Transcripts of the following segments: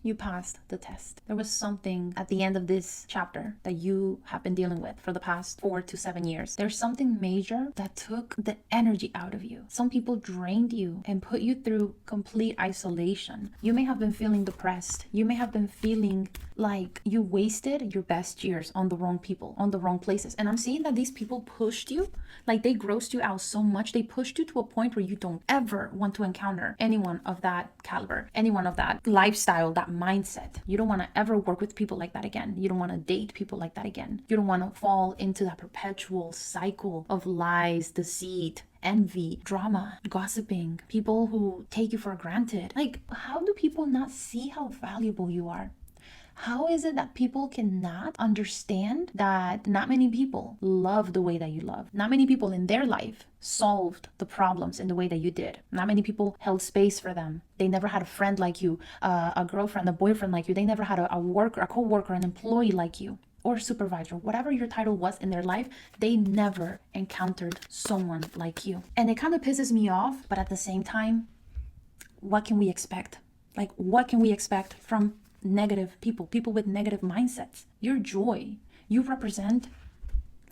You passed the test. There was something at the end of this chapter that you have been dealing with for the past 4 to 7 years. There's something major that took the energy out of you. Some people drained you and put you through complete isolation. You may have been feeling depressed. You may have been feeling like you wasted your best years on the wrong people, on the wrong places. And I'm seeing that these people pushed you, like they grossed you out so much. They pushed you to a point where you don't ever want to encounter anyone of that caliber, anyone of that lifestyle, that mindset. You don't want to ever work with people like that again. You don't want to date people like that again. You don't want to fall into that perpetual cycle of lies, deceit, envy, drama, gossiping, people who take you for granted. Like, how do people not see how valuable you are? How is it that people cannot understand that not many people love the way that you love? Not many people in their life solved the problems in the way that you did. Not many people held space for them. They never had a friend like you, a girlfriend, a boyfriend like you. They never had a worker, a co-worker, an employee like you, or supervisor, whatever your title was in their life. They never encountered someone like you. And it kind of pisses me off, but at the same time, what can we expect? Like, what can we expect from negative people with negative mindsets? Your joy, you represent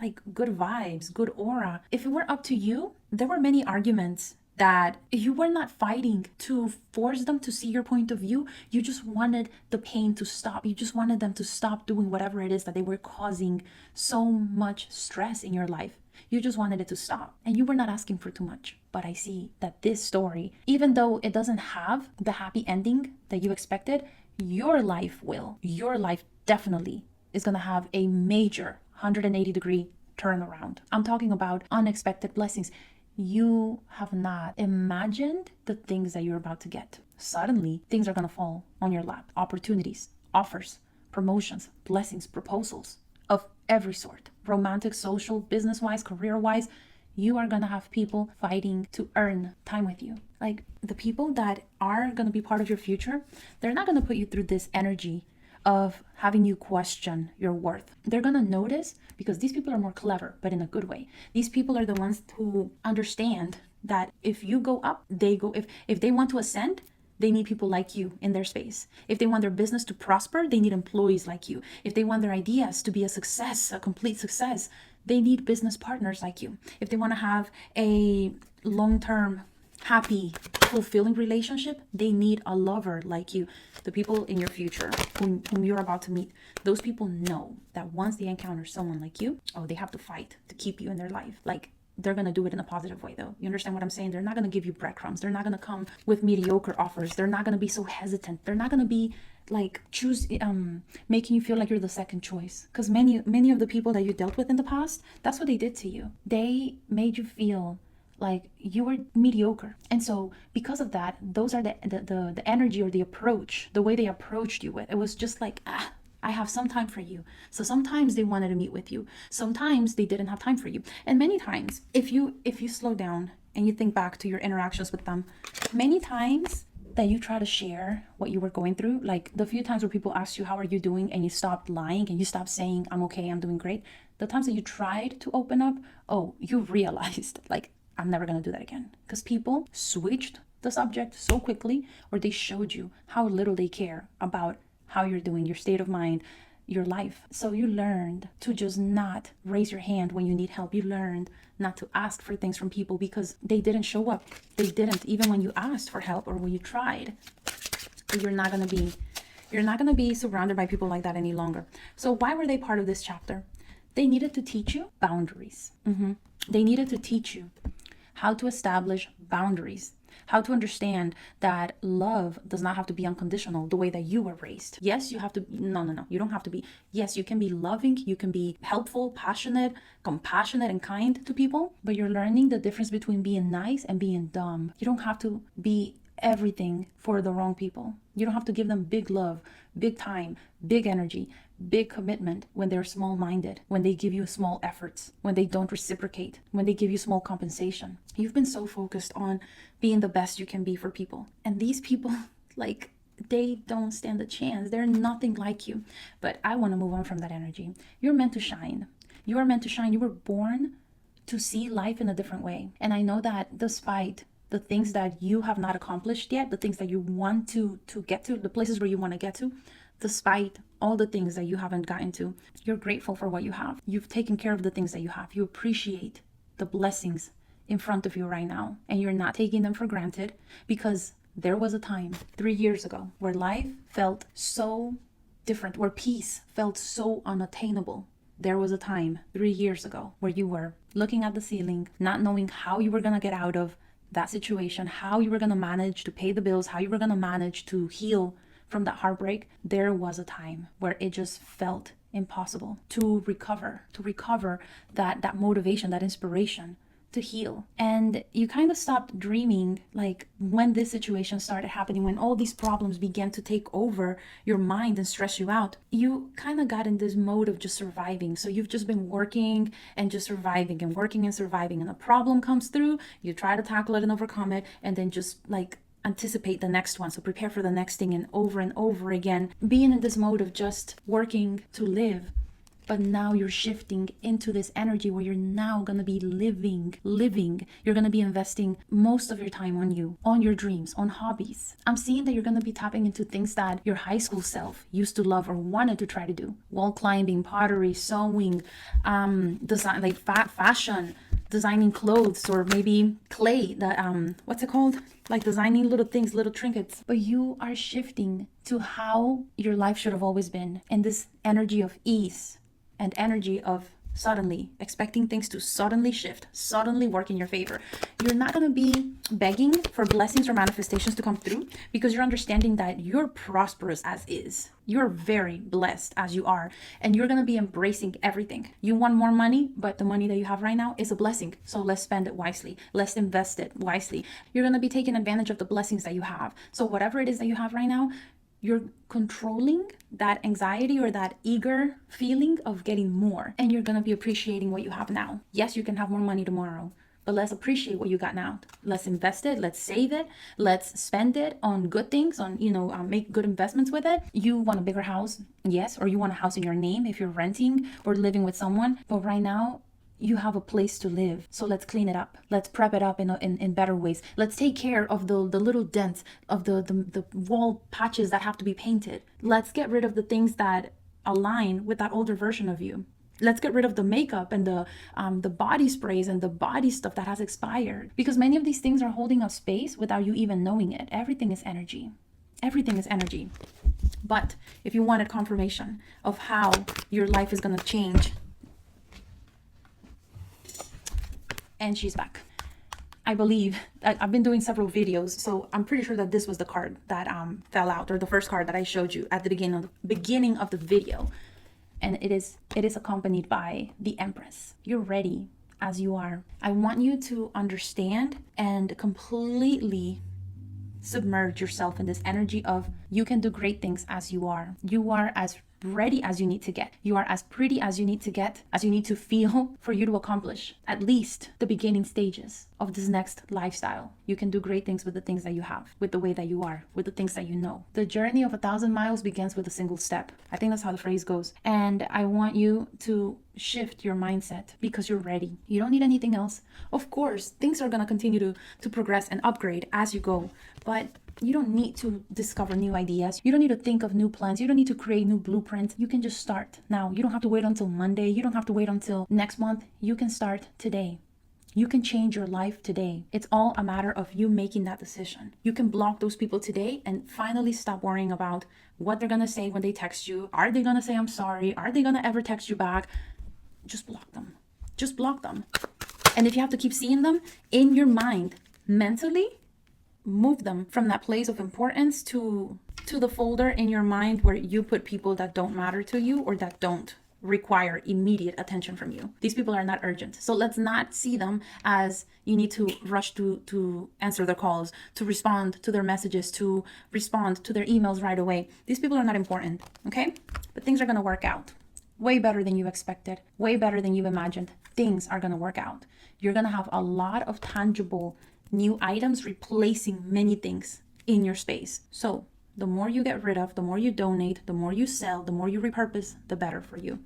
like good vibes, good aura. If it were up to you, there were many arguments that you were not fighting to force them to see your point of view. You just wanted the pain to stop. You just wanted them to stop doing whatever it is that they were causing so much stress in your life. You just wanted it to stop, and you were not asking for too much. But I see that this story, even though it doesn't have the happy ending that you expected, your life will. Your life definitely is going to have a major 180-degree turnaround. I'm talking about unexpected blessings. You have not imagined the things that you're about to get. Suddenly, things are going to fall on your lap. Opportunities, offers, promotions, blessings, proposals of every sort. Romantic, social, business-wise, career-wise. You are going to have people fighting to earn time with you. Like, the people that are going to be part of your future, they're not going to put you through this energy of having you question your worth. They're going to notice, because these people are more clever, but in a good way. These people are the ones who understand that if you go up, they go. If they want to ascend, they need people like you in their space. If they want their business to prosper, they need employees like you. If they want their ideas to be a success, a complete success, they need business partners like you. If they want to have a long-term, happy, fulfilling relationship, they need a lover like you. The people in your future whom you're about to meet, those people know that once they encounter someone like you, oh, they have to fight to keep you in their life. Like, they're going to do it in a positive way, though. You understand what I'm saying? They're not going to give you breadcrumbs. They're not going to come with mediocre offers. They're not going to be so hesitant. They're not going to be like making you feel like you're the second choice. Because many of the people that you dealt with in the past, that's what they did to you. They made you feel like you were mediocre. And so because of that, those are the energy or the approach, the way they approached you with. It was just like, I have some time for you. So sometimes they wanted to meet with you. Sometimes they didn't have time for you. And many times, if you slow down and you think back to your interactions with them, many times that you try to share what you were going through, like the few times where people asked you, how are you doing? And you stopped lying and you stopped saying, I'm okay, I'm doing great. The times that you tried to open up, oh, you realized, like, I'm never going to do that again. Because people switched the subject so quickly, or they showed you how little they care about how you're doing, your state of mind, your life. So you learned to just not raise your hand when you need help. You learned not to ask for things from people because they didn't show up. They didn't, even when you asked for help or when you tried. You're not going to be surrounded by people like that any longer. So why were they part of this chapter? They needed to teach you boundaries. They needed to teach you how to establish boundaries, how to understand that love does not have to be unconditional the way that you were raised. Yes, you have to, no, you don't have to be. Yes, you can be loving, you can be helpful, passionate, compassionate, and kind to people, but you're learning the difference between being nice and being dumb. You don't have to be everything for the wrong people. You don't have to give them big love, big time, big energy, big commitment when they're small-minded, when they give you small efforts, when they don't reciprocate, when they give you small compensation. You've been so focused on being the best you can be for people. And these people, like, they don't stand a chance. They're nothing like you. But I want to move on from that energy. You're meant to shine. You are meant to shine. You were born to see life in a different way. And I know that despite the things that you have not accomplished yet, the things that you want to get to, the places where you want to get to, despite all the things that you haven't gotten to. You're grateful for what you have. You've taken care of the things that you have. You appreciate the blessings in front of you right now, and you're not taking them for granted, because there was a time 3 years ago where life felt so different, where peace felt so unattainable. There was a time 3 years ago where you were looking at the ceiling, not knowing how you were going to get out of that situation, how you were going to manage to pay the bills, how you were going to manage to heal from that heartbreak. There was a time where it just felt impossible to recover that motivation, that inspiration to heal. And you kind of stopped dreaming, like when this situation started happening, when all these problems began to take over your mind and stress you out, you kind of got in this mode of just surviving. So you've just been working and just surviving and working and surviving, and a problem comes through, you try to tackle it and overcome it, and then just like anticipate the next one. So prepare for the next thing, and over again, being in this mode of just working to live. But now you're shifting into this energy where you're now going to be living. You're going to be investing most of your time on you, on your dreams, on hobbies. I'm seeing that you're going to be tapping into things that your high school self used to love or wanted to try to do. Wall climbing, pottery, sewing, design, like fashion, designing clothes, or maybe clay, what's it called? Like designing little things, little trinkets. But you are shifting to how your life should have always been, in this energy of ease and energy of suddenly, expecting things to suddenly shift, suddenly work in your favor. You're not going to be begging for blessings or manifestations to come through, because you're understanding that you're prosperous as is. You're very blessed as you are, and you're going to be embracing everything. You want more money, but the money that you have right now is a blessing. So let's spend it wisely. Let's invest it wisely. You're going to be taking advantage of the blessings that you have. So whatever it is that you have right now, you're controlling that anxiety or that eager feeling of getting more, and you're going to be appreciating what you have now. Yes, you can have more money tomorrow, but let's appreciate what you got now. Let's invest it. Let's save it. Let's spend it on good things, on, make good investments with it. You want a bigger house? Yes. Or you want a house in your name if you're renting or living with someone. But right now, you have a place to live. So let's clean it up. Let's prep it up in better ways. Let's take care of the little dents, of the wall patches that have to be painted. Let's get rid of the things that align with that older version of you. Let's get rid of the makeup and the body sprays and the body stuff that has expired, because many of these things are holding up space without you even knowing it. Everything is energy. Everything is energy. But if you wanted confirmation of how your life is going to change, and she's back. I believe I've been doing several videos, so I'm pretty sure that this was the card that fell out, or the first card that I showed you at the beginning of the video. And it is accompanied by the Empress. You're ready as you are. I want you to understand and completely submerge yourself in this energy of you can do great things as you are. You are as ready as you need to get. You are as pretty as you need to get, as you need to feel for you to accomplish at least the beginning stages of this next lifestyle. You can do great things with the things that you have, with the way that you are, with the things that you know. The journey of 1,000 miles begins with a single step. I think that's how the phrase goes. And I want you to shift your mindset, because you're ready. You don't need anything else. Of course, things are going to continue to progress and upgrade as you go, but you don't need to discover new ideas. You don't need to think of new plans. You don't need to create new blueprints. You can just start now. You don't have to wait until Monday. You don't have to wait until next month. You can start today. You can change your life today. It's all a matter of you making that decision. You can block those people today and finally stop worrying about what they're going to say when they text you. Are they going to say, I'm sorry? Are they going to ever text you back? Just block them. Just block them. And if you have to keep seeing them in your mind, mentally, move them from that place of importance to the folder in your mind where you put people that don't matter to you or that don't require immediate attention from you. These people are not urgent. So let's not see them as you need to rush to answer their calls, to respond to their messages, to respond to their emails right away. These people are not important, okay? But things are going to work out way better than you expected, way better than you imagined. Things are going to work out. You're going to have a lot of tangible new items replacing many things in your space. So the more you get rid of, the more you donate, the more you sell, the more you repurpose, the better for you.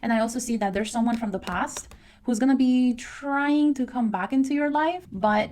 And I also see that there's someone from the past who's going to be trying to come back into your life, but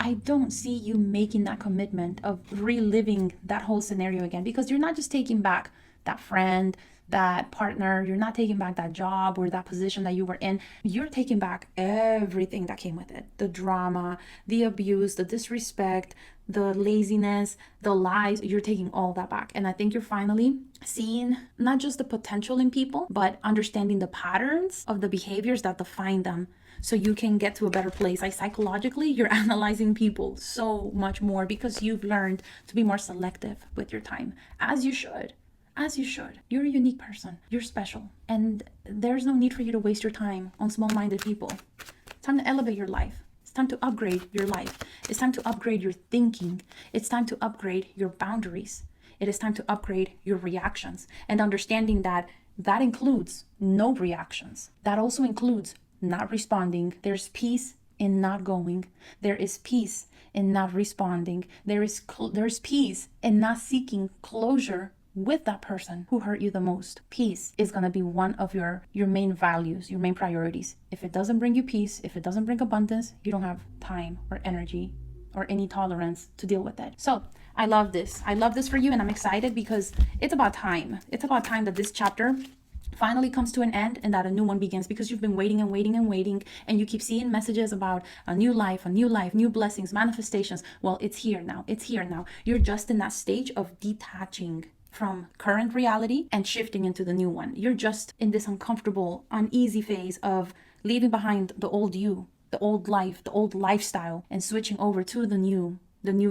I don't see you making that commitment of reliving that whole scenario again, because you're not just taking back that friend, that partner, you're not taking back that job or that position that you were in. You're taking back everything that came with it: the drama, the abuse, the disrespect, the laziness, the lies. You're taking all that back. And I think you're finally seeing not just the potential in people, but understanding the patterns of the behaviors that define them, so you can get to a better place. Like, psychologically, you're analyzing people so much more because you've learned to be more selective with your time, as you should. As you should. You're a unique person. You're special. And there's no need for you to waste your time on small-minded people. It's time to elevate your life. It's time to upgrade your life. It's time to upgrade your thinking. It's time to upgrade your boundaries. It is time to upgrade your reactions, and understanding that that includes no reactions. That also includes not responding. There's peace in not going. There is peace in not responding. There's peace in not seeking closure with that person who hurt you the most. Peace is going to be one of your main values, your main priorities. If it doesn't bring you peace, if it doesn't bring abundance, you don't have time or energy or any tolerance to deal with it. So I love this. I love this for you, and I'm excited because it's about time. It's about time that this chapter finally comes to an end and that a new one begins, because you've been waiting and waiting and waiting, and you keep seeing messages about a new life, new blessings, manifestations. Well, it's here now. It's here now. You're just in that stage of detaching from current reality and shifting into the new one. You're just in this uncomfortable, uneasy phase of leaving behind the old you, the old life, the old lifestyle, and switching over to the new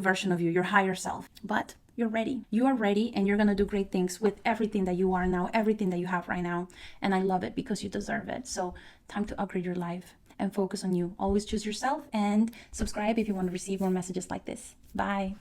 version of you, your higher self. But you're ready. You are ready, and you're going to do great things with everything that you are now, everything that you have right now. And I love it because you deserve it. So time to upgrade your life and focus on you. Always choose yourself, and subscribe if you want to receive more messages like this. Bye.